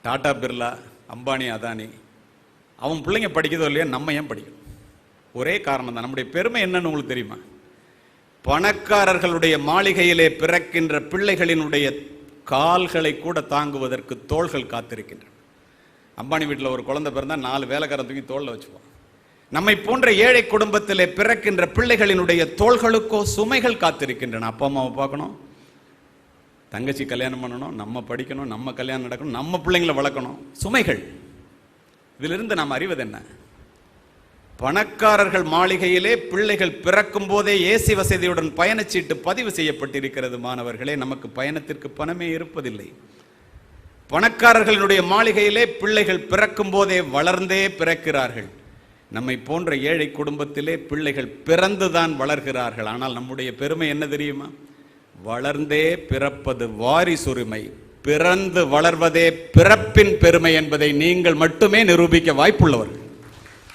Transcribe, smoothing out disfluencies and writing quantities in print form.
டாடா பிர்லா, அம்பானி, அதானி, அவன் பிள்ளைங்க படிக்கிறதோ இல்லையா, நம்ம ஏன் படிக்கணும்? ஒரே காரணம் தான். நம்முடைய பெருமை என்னன்னு உங்களுக்கு தெரியுமா? பணக்காரர்களுடைய மாளிகையிலே பிறக்கின்ற பிள்ளைகளினுடைய கால்களை கூட தாங்குவதற்கு தோள்கள் காத்திருக்கின்றன. அம்பானி வீட்டில் ஒரு குழந்தை பிறந்தா 4 வேலைக்காரன் தூக்கி தோளில் வச்சுப்பான். நம்மை போன்ற ஏழை குடும்பத்திலே பிறக்கின்ற பிள்ளைகளினுடைய தோள்களுக்கோ சுமைகள் காத்திருக்கின்றன. அப்பா அம்மாவை பார்க்கணும், தங்கச்சி கல்யாணம் பண்ணணும், நம்ம படிக்கணும், நம்ம கல்யாணம் நடக்கணும், நம்ம பிள்ளைங்களை வளர்க்கணும். சுமைகள். இதிலிருந்து நாம் அறிவது என்ன? பணக்காரர்கள் மாளிகையிலே பிள்ளைகள் பிறக்கும் போதே ஏசி வசதியுடன் பயணச்சீட்டு பதிவு செய்யப்பட்டிருக்கிறது. மாணவர்களே, நமக்கு பயணத்திற்கு பணமே இருப்பதில்லை. பணக்காரர்களுடைய மாளிகையிலே பிள்ளைகள் பிறக்கும் போதே வளர்ந்தே பிறக்கிறார்கள். நம்மை போன்ற ஏழை குடும்பத்திலே பிள்ளைகள் பிறந்துதான் வளர்கிறார்கள். ஆனால் நம்முடைய பெருமை என்ன தெரியுமா? வளர்ந்தே பிறப்பது வாரிசுரிமை, பிறந்து வளர்வதே பிறப்பின் பெருமை என்பதை நீங்கள் மட்டுமே நிரூபிக்க வாய்ப்புள்ளவர்கள்.